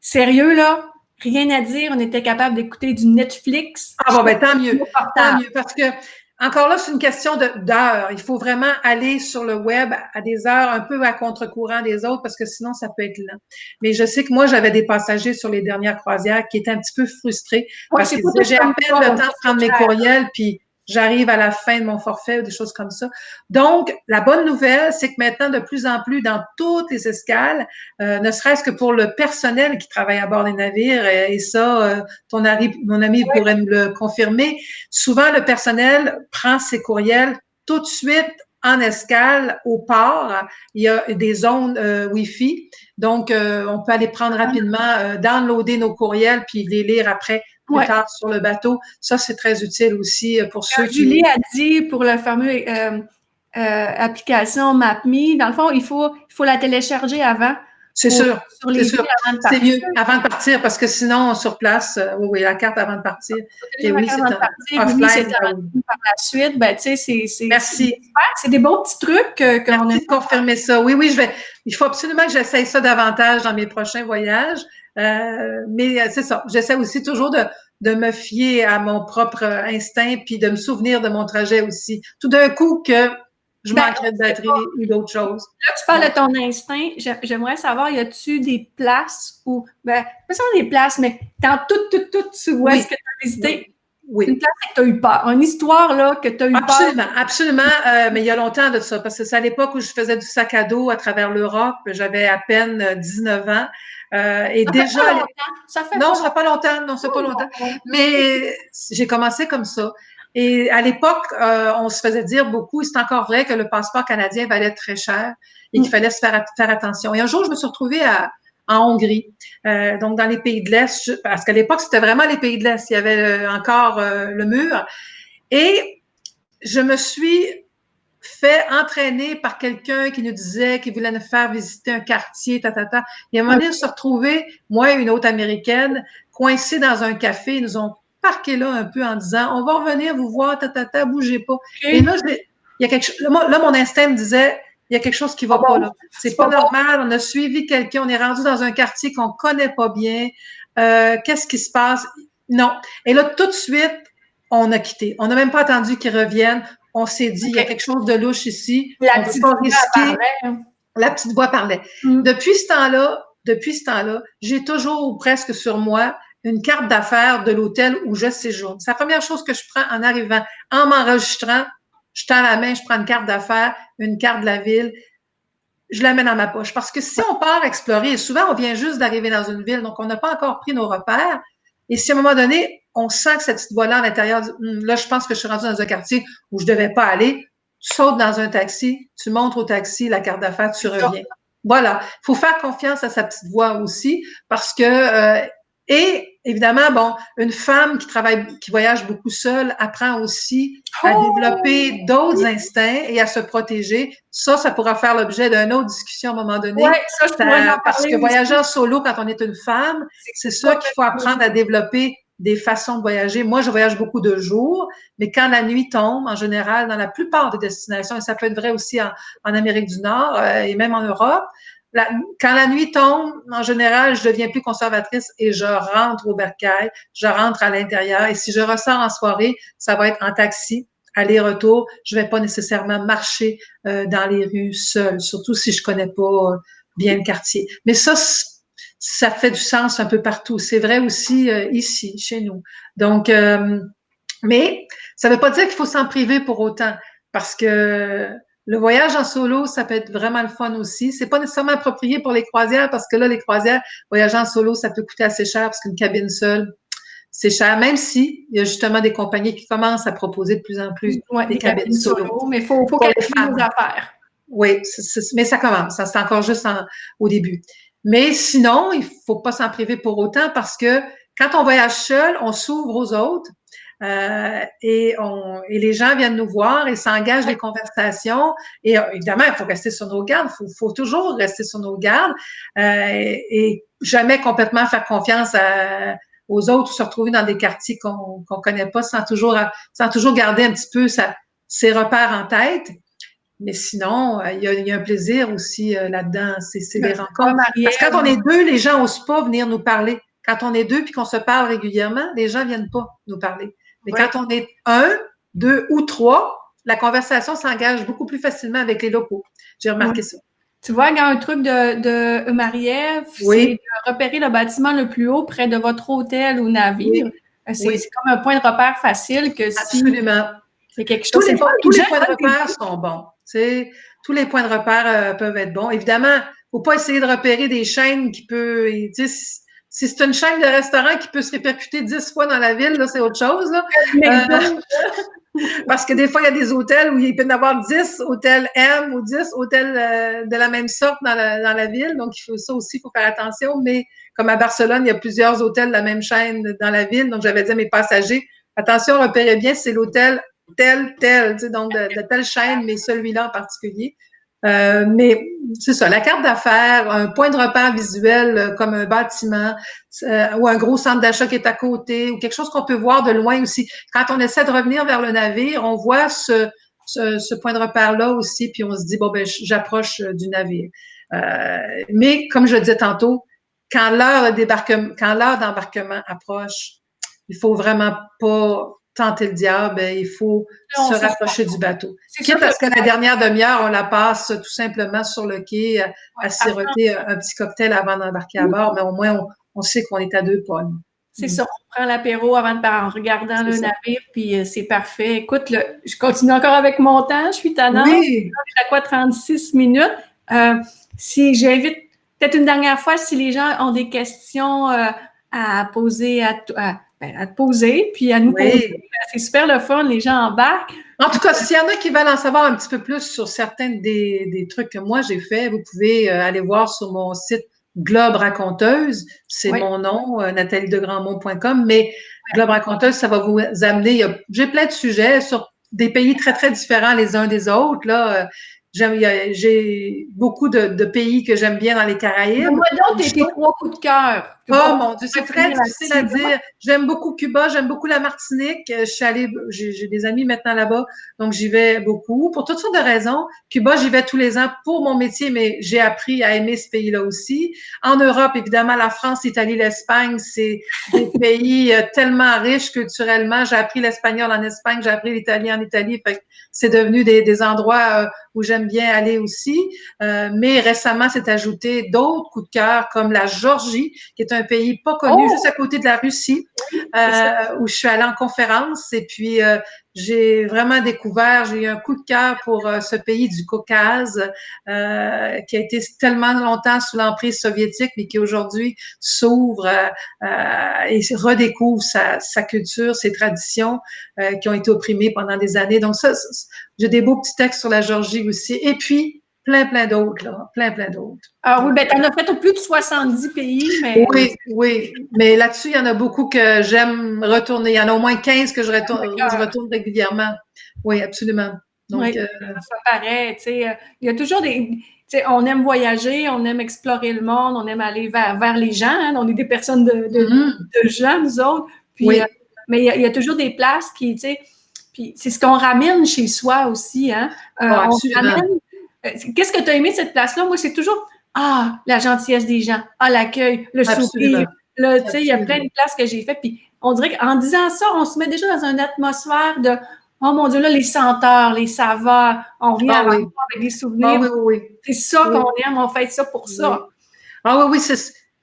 sérieux, là, rien à dire, on était capable d'écouter du Netflix. Ah bon, ben tant mieux, parce que encore là, c'est une question d'heures. Il faut vraiment aller sur le web à des heures un peu à contre-courant des autres parce que sinon, ça peut être lent. Mais je sais que moi, j'avais des passagers sur les dernières croisières qui étaient un petit peu frustrés parce qu'ils disaient, j'ai à peine le temps de prendre mes courriels, puis j'arrive à la fin de mon forfait ou des choses comme ça. Donc, la bonne nouvelle, c'est que maintenant, de plus en plus, dans toutes les escales, ne serait-ce que pour le personnel qui travaille à bord des navires, et ça, mon ami pourrait nous le confirmer, souvent le personnel prend ses courriels tout de suite en escale au port. Il y a des zones Wi-Fi, donc on peut aller prendre rapidement, downloader nos courriels puis les lire après plus tard sur le bateau. Ça, c'est très utile aussi pour ceux qui... Julie a dit pour le fameux application MapMe, dans le fond, il faut la télécharger avant. C'est sûr, c'est sûr. C'est mieux avant de partir parce que sinon, sur place, oui, la carte avant de partir. Et oui, c'est offline. Par la suite, ben, tu sais, Merci. C'est des bons petits trucs Merci de confirmer ça. Oui, il faut absolument que j'essaye ça davantage dans mes prochains voyages. Mais c'est ça. J'essaie aussi toujours de me fier à mon propre instinct puis de me souvenir de mon trajet aussi. Tout d'un coup que je manquerais de batterie ou d'autres choses. Là, tu parles de ton instinct. J'aimerais savoir, y a-tu des places où, pas seulement des places, mais dans tout, où est-ce que tu as visité? Oui. Une place que tu as eu peur. Une histoire, là, que tu as eu peur. Absolument. Mais il y a peur. longtemps de ça, parce que c'est à l'époque où je faisais du sac à dos à travers l'Europe. J'avais à peine 19 ans. Et ça déjà. Ça fait pas longtemps. Non, ça fait pas longtemps. Mais j'ai commencé comme ça. Et à l'époque, on se faisait dire beaucoup, et c'est encore vrai, que le passeport canadien valait très cher et qu'il fallait se faire attention. Et un jour, je me suis retrouvée en Hongrie, donc dans les pays de l'Est, parce qu'à l'époque, c'était vraiment les pays de l'Est. Il y avait encore le mur. Et je me suis fait entraîner par quelqu'un qui nous disait qu'il voulait nous faire visiter un quartier, Et à un moment donné, on s'est retrouvés, moi et une autre Américaine, coincés dans un café. Ils nous ont parqué là un peu en disant, on va revenir vous voir, bougez pas. Et là, il y a quelque chose, là, mon instinct me disait, il y a quelque chose qui va pas là. C'est pas normal. On a suivi quelqu'un, on est rendu dans un quartier qu'on connaît pas bien. Qu'est-ce qui se passe? Non. Et là, tout de suite, on a quitté. On n'a même pas attendu qu'ils reviennent. On s'est dit, il y a quelque chose de louche ici. La petite voix parlait. La petite voix parlait. Depuis ce temps-là, j'ai toujours ou presque sur moi une carte d'affaires de l'hôtel où je séjourne. C'est la première chose que je prends en arrivant. En m'enregistrant, je tends la main, je prends une carte d'affaires, une carte de la ville. Je la mets dans ma poche. Parce que si on part explorer, souvent on vient juste d'arriver dans une ville, donc on n'a pas encore pris nos repères. Et si à un moment donné, on sent que cette petite voix-là à l'intérieur, là, je pense que je suis rendue dans un quartier où je ne devais pas aller, tu sautes dans un taxi, tu montres au taxi la carte d'affaires, tu reviens. Voilà. Il faut faire confiance à sa petite voix aussi parce que, et évidemment, bon, une femme qui voyage beaucoup seule apprend aussi à développer d'autres instincts et à se protéger. Ça pourra faire l'objet d'une autre discussion à un moment donné. Oui, ça, je pourrais en parler parce que voyager en solo quand on est une femme, c'est sûr qu'il faut apprendre à développer des façons de voyager. Moi, je voyage beaucoup de jours, mais quand la nuit tombe, en général, dans la plupart des destinations, et ça peut être vrai aussi en Amérique du Nord et même en Europe, quand la nuit tombe, en général, je deviens plus conservatrice et je rentre au bercail, je rentre à l'intérieur. Et si je ressors en soirée, ça va être en taxi, aller-retour. Je vais pas nécessairement marcher dans les rues seule, surtout si je connais pas bien le quartier. Mais ça fait du sens un peu partout. C'est vrai aussi ici, chez nous. Donc, mais ça ne veut pas dire qu'il faut s'en priver pour autant, parce que le voyage en solo, ça peut être vraiment le fun aussi. C'est pas nécessairement approprié pour les croisières, parce que là, les croisières, voyager en solo, ça peut coûter assez cher, parce qu'une cabine seule, c'est cher, même si il y a justement des compagnies qui commencent à proposer de plus en plus des cabines solo. Mais il faut calculer nos affaires. Oui, mais ça commence. Ça, c'est encore juste au début. Mais sinon, il faut pas s'en priver pour autant parce que quand on voyage seul, on s'ouvre aux autres et les gens viennent nous voir et s'engagent des conversations. Et évidemment, il faut rester sur nos gardes. Il faut toujours rester sur nos gardes et jamais complètement faire confiance aux autres ou se retrouver dans des quartiers qu'on connaît pas sans toujours garder un petit peu ses repères en tête. Mais sinon, il y a un plaisir aussi là-dedans, c'est des rencontres. Parce que quand on est deux, les gens n'osent pas venir nous parler. Quand on est deux puis qu'on se parle régulièrement, les gens viennent pas nous parler. Mais quand on est un, deux ou trois, la conversation s'engage beaucoup plus facilement avec les locaux. J'ai remarqué ça. Tu vois, il y a un truc de Marie-Ève, c'est de repérer le bâtiment le plus haut près de votre hôtel ou navire. C'est comme un point de repère facile que si... Absolument. C'est quelque chose... Tous les points de repère sont bons. Tous les points de repère peuvent être bons. Évidemment, il ne faut pas essayer de repérer des chaînes qui peuvent... Si c'est une chaîne de restaurants qui peut se répercuter 10 fois dans la ville, là, c'est autre chose. Là. Parce que des fois, il y a des hôtels où il peut y en avoir 10 hôtels M ou 10 hôtels de la même sorte dans la ville. Donc, ça aussi, il faut faire attention. Mais comme à Barcelone, il y a plusieurs hôtels de la même chaîne dans la ville. Donc, j'avais dit à mes passagers, attention, repérez bien, c'est l'hôtel tel, donc de telle chaîne, mais celui-là en particulier. Mais c'est ça, la carte d'affaires, un point de repère visuel comme un bâtiment ou un gros centre d'achat qui est à côté ou quelque chose qu'on peut voir de loin aussi. Quand on essaie de revenir vers le navire, on voit ce point de repère-là aussi, puis on se dit, bon, ben j'approche du navire. Mais comme je le disais tantôt, quand l'heure d'embarquement approche, il faut vraiment pas tenter le diable, il faut se rapprocher du bateau. Quitte à ce que la dernière demi-heure, on la passe tout simplement sur le quai à siroter un petit cocktail avant d'embarquer à bord, mais au moins, on sait qu'on est à 2 pas. C'est ça, on prend l'apéro en regardant le navire, puis c'est parfait. Écoute, je continue encore avec mon temps, je suis tannante. Oui. À quoi 36 minutes. Si j'invite peut-être une dernière fois, si les gens ont des questions à poser, à te poser, puis à nous poser. C'est super le fun, les gens embarquent. En tout cas, s'il y en a qui veulent en savoir un petit peu plus sur certains des trucs que moi j'ai fait, vous pouvez aller voir sur mon site Globe Raconteuse. C'est mon nom, nathaliedegrandmont.com. Mais Globe Raconteuse, ça va vous amener. J'ai plein de sujets sur des pays très, très différents les uns des autres. Là, j'ai beaucoup de pays que j'aime bien dans les Caraïbes. Moi donc, tes 3 coups de cœur. Oh mon Dieu, c'est très difficile à dire. J'aime beaucoup Cuba, j'aime beaucoup la Martinique. Je suis allée, j'ai des amis maintenant là-bas, donc j'y vais beaucoup. Pour toutes sortes de raisons. Cuba, j'y vais tous les ans pour mon métier, mais j'ai appris à aimer ce pays-là aussi. En Europe, évidemment, la France, l'Italie, l'Espagne, c'est des pays tellement riches culturellement. J'ai appris l'espagnol en Espagne, j'ai appris l'italien en Italie. Fait que c'est devenu des endroits où j'aime bien aller aussi. Mais récemment, s'est ajouté d'autres coups de cœur comme la Géorgie, qui est un pays pas connu, juste à côté de la Russie, où je suis allée en conférence. Et puis, j'ai vraiment découvert, j'ai eu un coup de cœur pour ce pays du Caucase, qui a été tellement longtemps sous l'emprise soviétique, mais qui aujourd'hui s'ouvre et redécouvre sa culture, ses traditions qui ont été opprimées pendant des années. Donc ça, j'ai des beaux petits textes sur la Géorgie aussi. Et puis, plein d'autres, là. Plein d'autres. Ah oui, ben t'en as fait au plus de 70 pays, mais... Oui. Mais là-dessus, il y en a beaucoup que j'aime retourner. Il y en a au moins 15 que je retourne régulièrement. Oui, absolument. Donc, ça paraît, tu sais. Il y a toujours des... Tu sais, on aime voyager, on aime explorer le monde, on aime aller vers les gens. Hein, on est des personnes de gens, nous autres. Puis, mais il y a toujours des places qui, tu sais... Puis c'est ce qu'on ramène chez soi aussi, hein. Absolument. Qu'est-ce que tu as aimé de cette place-là? Moi, c'est toujours la gentillesse des gens, l'accueil, le sourire. Là, tu sais, il y a plein de places que j'ai faites. Puis on dirait qu'en disant ça, on se met déjà dans une atmosphère de oh mon Dieu, là, les senteurs, les saveurs, on revient avec des souvenirs. Oui. C'est ça qu'on aime, on fait ça pour ça. Oui,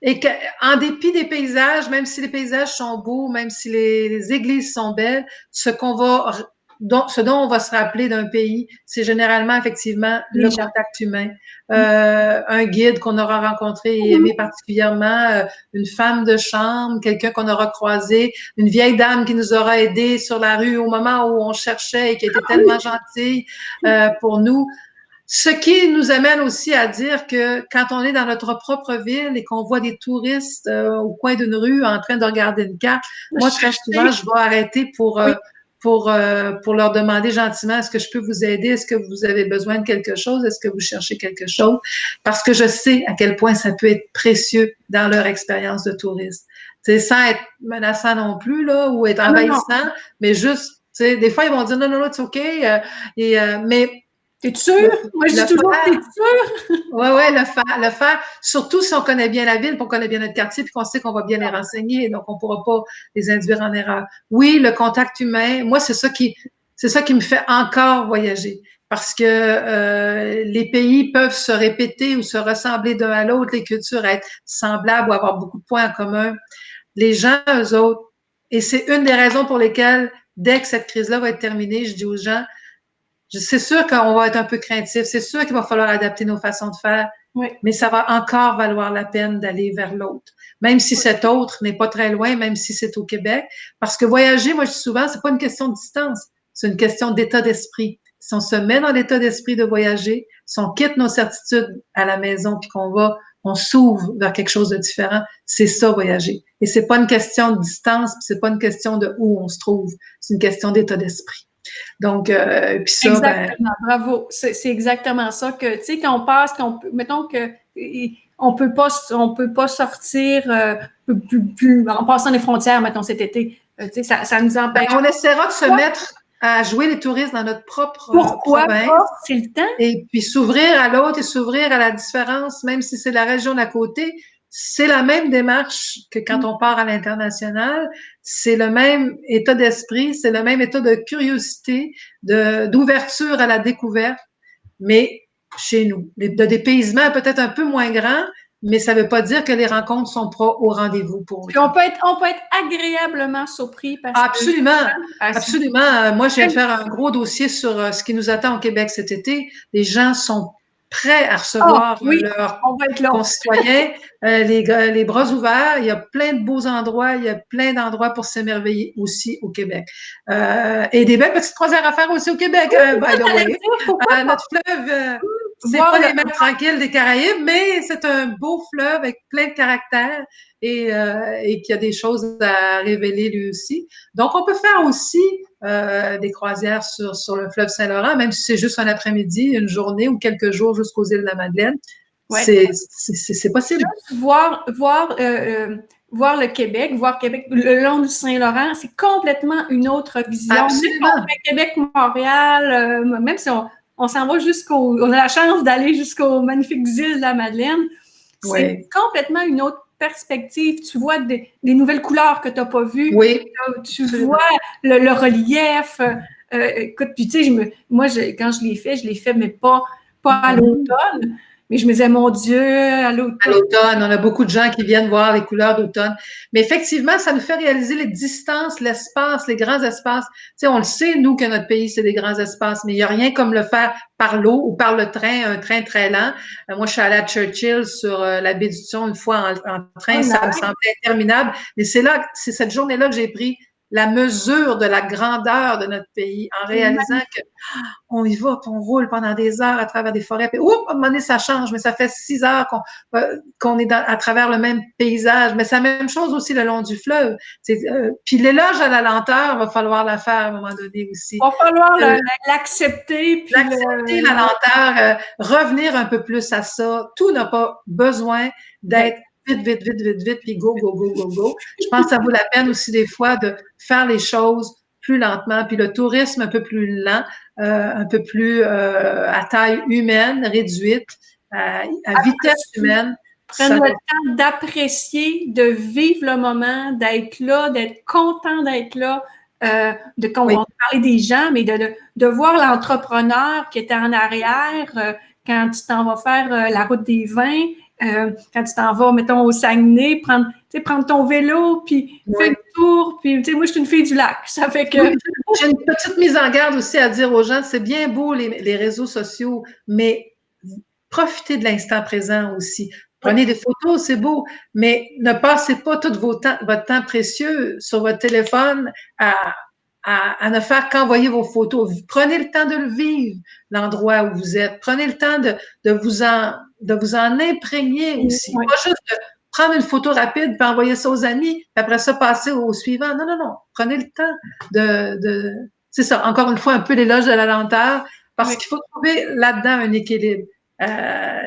et en dépit des paysages, même si les paysages sont beaux, même si les églises sont belles, ce dont on va se rappeler d'un pays, c'est généralement effectivement le contact humain. Un guide qu'on aura rencontré et aimé particulièrement, une femme de chambre, quelqu'un qu'on aura croisé, une vieille dame qui nous aura aidés sur la rue au moment où on cherchait et qui était tellement gentille pour nous. Ce qui nous amène aussi à dire que quand on est dans notre propre ville et qu'on voit des touristes au coin d'une rue en train de regarder une carte, moi, très souvent, je vais arrêter pour pour leur demander gentiment, est-ce que je peux vous aider? Est-ce que vous avez besoin de quelque chose? Est-ce que vous cherchez quelque chose? Parce que je sais à quel point ça peut être précieux dans leur expérience de touriste. C'est sans être menaçant non plus, là, ou être envahissant, mais juste, tu sais, des fois, ils vont dire non, non, non, c'est OK. Mais t'es sûr? Moi, je dis toujours, t'es sûr? Oui, le faire, surtout si on connaît bien la ville, puis on connaît bien notre quartier, puis qu'on sait qu'on va bien les renseigner, donc on ne pourra pas les induire en erreur. Oui, le contact humain, moi, c'est ça qui me fait encore voyager. Parce que les pays peuvent se répéter ou se ressembler d'un à l'autre, les cultures être semblables ou avoir beaucoup de points en commun. Les gens, eux autres, et c'est une des raisons pour lesquelles, dès que cette crise-là va être terminée, je dis aux gens, c'est sûr qu'on va être un peu craintif, c'est sûr qu'il va falloir adapter nos façons de faire, Oui. mais ça va encore valoir la peine d'aller vers l'autre, même si cet autre n'est pas très loin, même si c'est au Québec, parce que voyager, moi je dis souvent, c'est pas une question de distance, c'est une question d'état d'esprit. Si on se met dans l'état d'esprit de voyager, si on quitte nos certitudes à la maison puis on s'ouvre vers quelque chose de différent, c'est ça voyager. Et c'est pas une question de distance, c'est pas une question de où on se trouve, c'est une question d'état d'esprit. Donc, puis ça, exactement, bravo. C'est exactement ça que, tu sais, quand on passe, mettons que on peut pas sortir en passant les frontières, mettons, cet été. Tu sais, ça nous empêche. On essaiera de se mettre à jouer les touristes dans notre propre province. C'est le temps. Et puis s'ouvrir à l'autre et s'ouvrir à la différence, même si c'est la région d'à côté. C'est la même démarche que quand on part à l'international. C'est le même état d'esprit, c'est le même état de curiosité, d'ouverture à la découverte, mais chez nous. De dépaysement peut-être un peu moins grand, mais ça ne veut pas dire que les rencontres sont pas au rendez-vous pour Puis on peut être agréablement surpris parce absolument, que absolument. Moi, je viens de faire un gros dossier sur ce qui nous attend au Québec cet été. Les gens sont prêts à recevoir leurs concitoyens, les bras ouverts. Il y a plein de beaux endroits, il y a plein d'endroits pour s'émerveiller aussi au Québec. Et des belles petites croisières à faire aussi au Québec, by the way. Notre fleuve, c'est pas les mers tranquilles des Caraïbes, mais c'est un beau fleuve avec plein de caractère et qui a des choses à révéler lui aussi. Donc, on peut faire aussi des croisières sur le fleuve Saint-Laurent, même si c'est juste un après-midi, une journée ou quelques jours jusqu'aux îles de la Madeleine. Ouais. C'est possible. Juste voir le Québec, voir Québec le long du Saint-Laurent, c'est complètement une autre vision. Absolument. Même si on fait Québec-Montréal, même si on s'en va on a la chance d'aller jusqu'aux magnifiques îles de la Madeleine, c'est complètement une autre perspective. Tu vois des nouvelles couleurs que tu n'as pas vues. Oui. Tu vois le relief. Écoute, puis tu sais, moi, quand je l'ai fait, mais pas à l'automne. Mais je me disais, mon Dieu, à l'automne. À l'automne, on a beaucoup de gens qui viennent voir les couleurs d'automne. Mais effectivement, ça nous fait réaliser les distances, l'espace, les grands espaces. Tu sais, on le sait, nous, que notre pays, c'est des grands espaces, mais il n'y a rien comme le faire par l'eau ou par le train, un train très lent. Moi, je suis allée à Churchill sur la baie du Thon une fois en train, ça me semblait interminable. Mais c'est cette journée-là que j'ai pris la mesure de la grandeur de notre pays en réalisant que on y va, puis on roule pendant des heures à travers des forêts, puis à un moment donné, ça change, mais ça fait 6 heures qu'on est à travers le même paysage. Mais c'est la même chose aussi le long du fleuve. Puis l'éloge à la lenteur, va falloir la faire à un moment donné aussi. Il va falloir l'accepter. L'accepter, la lenteur, revenir un peu plus à ça. Tout n'a pas besoin d'être vite, puis go. Je pense que ça vaut la peine aussi des fois de faire les choses plus lentement, puis le tourisme un peu plus lent, un peu plus à taille humaine, réduite, à vitesse humaine. Prendre le temps d'apprécier, de vivre le moment, d'être là, d'être content d'être là, on va parler des gens, mais de voir l'entrepreneur qui était en arrière quand tu t'en vas faire la route des vins, quand tu t'en vas, mettons, au Saguenay, prendre ton vélo, puis faire le tour, puis moi, je suis une fille du lac, ça fait que... J'ai une petite mise en garde aussi à dire aux gens, c'est bien beau les réseaux sociaux, mais profitez de l'instant présent aussi. Prenez des photos, c'est beau, mais ne passez pas tout votre temps précieux sur votre téléphone à ne faire qu'envoyer vos photos. Prenez le temps de le vivre, l'endroit où vous êtes. Prenez le temps de vous en imprégner aussi. Pas juste de prendre une photo rapide puis envoyer ça aux amis, puis après ça, passer au suivant. Non. Prenez le temps c'est ça, encore une fois, un peu l'éloge de la lenteur, parce Oui. qu'il faut trouver là-dedans un équilibre.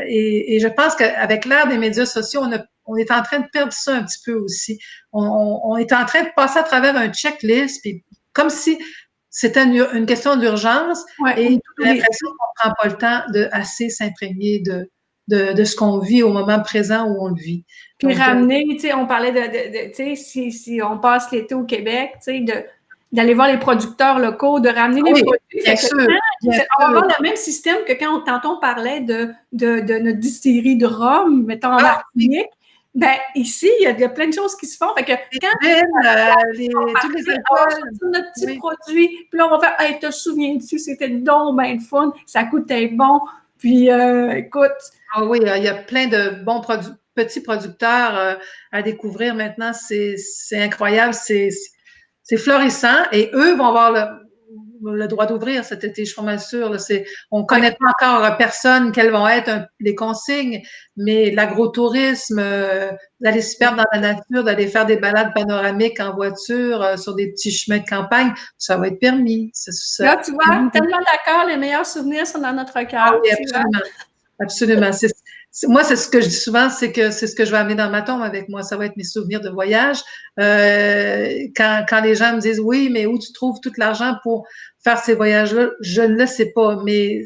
Et je pense qu'avec l'ère des médias sociaux, on est en train de perdre ça un petit peu aussi. On est en train de passer à travers un checklist, puis comme si c'était une question d'urgence, Ouais, et ou j'ai l'impression qu'on ne prend pas le temps de assez s'imprégner de ce qu'on vit au moment présent où on le vit. puis Donc, ramener, tu sais, on parlait tu sais, si on passe l'été au Québec, tu sais, d'aller voir les producteurs locaux, de ramener les oui, produits. bien Fait que sûr, quand, bien on va sûr. avoir le même système que quand tantôt on parlait de notre distillerie de rhum, mettons en Ah, oui, Martinique. Ben, ici, il y a plein de choses qui se font. Fait que les quand gins, tous les on va alcools. sortir notre petit Oui. produit, puis là, on va faire, hey, te souviens-tu, c'était donc ben le fun, ça coûtait bon. Puis, écoute, Ah oui, il y a plein de bons petits producteurs à découvrir maintenant. C'est incroyable, c'est florissant. Et eux vont avoir le droit d'ouvrir cet été, je suis pas mal sûre. Là. On ouais, connaît pas encore personne quelles vont être les consignes, mais l'agrotourisme, d'aller se perdre dans la nature, d'aller faire des balades panoramiques en voiture sur des petits chemins de campagne, ça va être permis. là, tu vois, tellement d'accord, les meilleurs souvenirs sont dans notre Ah cœur, oui, tu vois. absolument. Absolument. Moi, c'est ce que je dis souvent, c'est que c'est ce que je vais amener dans ma tombe avec moi. Ça va être mes souvenirs de voyage. Quand les gens me disent oui, mais où tu trouves tout l'argent pour faire ces voyages-là, je ne le sais pas. Mais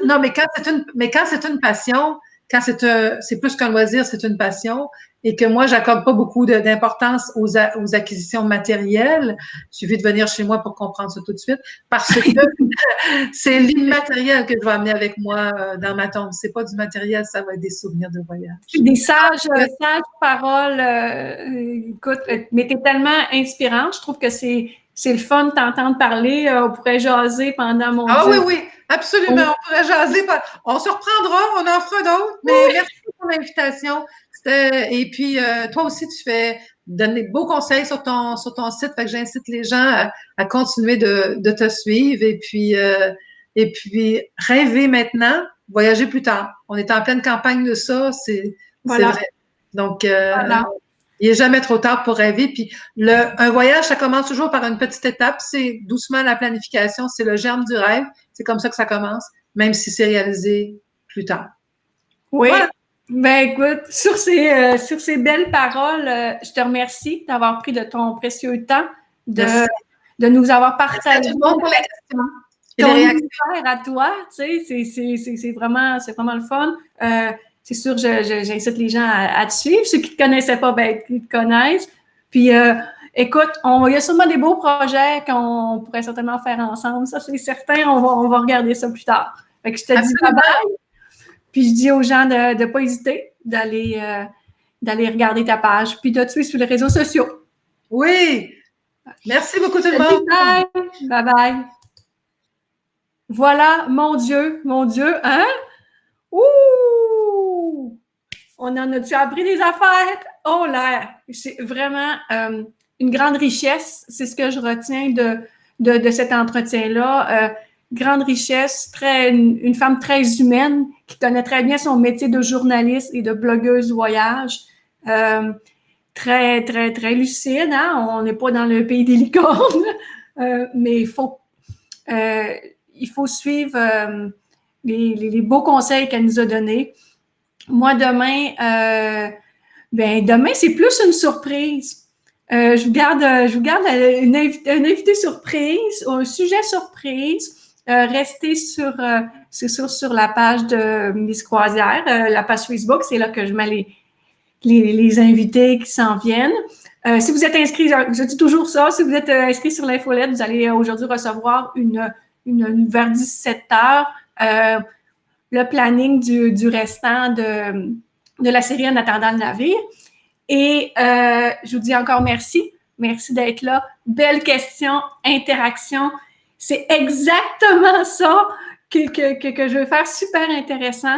non, mais quand c'est une passion, quand c'est plus qu'un loisir, c'est une passion, et que moi, j'accorde pas beaucoup d'importance aux acquisitions matérielles. Il suffit de venir chez moi pour comprendre ça tout de suite, parce que c'est l'immatériel que je vais amener avec moi dans ma tombe. C'est pas du matériel, ça va être des souvenirs de voyage. Des sages paroles. Écoute, mais t'es tellement inspirante. Je trouve que c'est le fun de t'entendre parler. On pourrait jaser pendant, mon Ah oui, Dieu. oui, absolument. Oui. On pourrait jaser. On se reprendra, on en fera d'autres. Mais merci pour l'invitation. Et puis, toi aussi, donnes des beaux conseils sur ton site. Fait que j'incite les gens à continuer de te suivre. Et puis, rêver maintenant, voyager plus tard. On est en pleine campagne de ça, c'est Voilà. vrai. Donc, Voilà. il n'est jamais trop tard pour rêver. Puis un voyage, ça commence toujours par une petite étape. C'est doucement la planification, c'est le germe du rêve. C'est comme ça que ça commence, même si c'est réalisé plus tard. Oui. Voilà. Ben écoute, sur ces belles paroles, je te remercie d'avoir pris de ton précieux temps de, Merci. de nous avoir Merci à partagé tout le monde pour les questions et les ton réactions. univers à toi. Tu sais, c'est vraiment le fun. C'est sûr, j'incite les gens à te suivre. Ceux qui ne te connaissaient pas, ben, ils te connaissent. Puis, écoute, il y a sûrement des beaux projets qu'on pourrait certainement faire ensemble. Ça, c'est certain. On va regarder ça plus tard. Fait que je te dis Absolument. bye-bye. Puis, je dis aux gens de ne pas hésiter d'aller regarder ta page, puis de te suivre sur les réseaux sociaux. Oui. Merci beaucoup tout le Salut, monde. bye! Bye-bye! Voilà, mon Dieu, hein? Ouh! On en a-tu appris des affaires? Oh là! C'est vraiment une grande richesse. C'est ce que je retiens de cet entretien-là. Grande richesse, une femme très humaine qui connaît très bien son métier de journaliste et de blogueuse voyage. Très, très, très lucide. Hein? On n'est pas dans le pays des licornes, mais il faut suivre les beaux conseils qu'elle nous a donnés. Moi, demain, c'est plus une surprise. Je vous garde un invité surprise, un sujet surprise. Restez sur la page de Miss Croisière, la page Facebook, c'est là que je mets les invités qui s'en viennent. Si vous êtes inscrit, je dis toujours ça, si vous êtes inscrit sur l'infolette, vous allez aujourd'hui recevoir vers 17 heures le planning du restant de la série En attendant le navire. Et je vous dis encore merci. Merci d'être là. Belle question, interaction. C'est exactement ça que je veux faire. Super intéressant.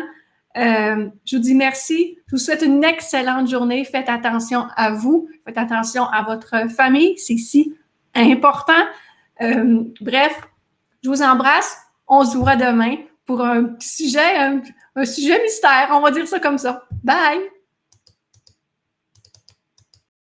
Je vous dis merci. Je vous souhaite une excellente journée. Faites attention à vous. Faites attention à votre famille. C'est si important. Bref, je vous embrasse. On se voit demain pour un sujet mystère. On va dire ça comme ça. Bye!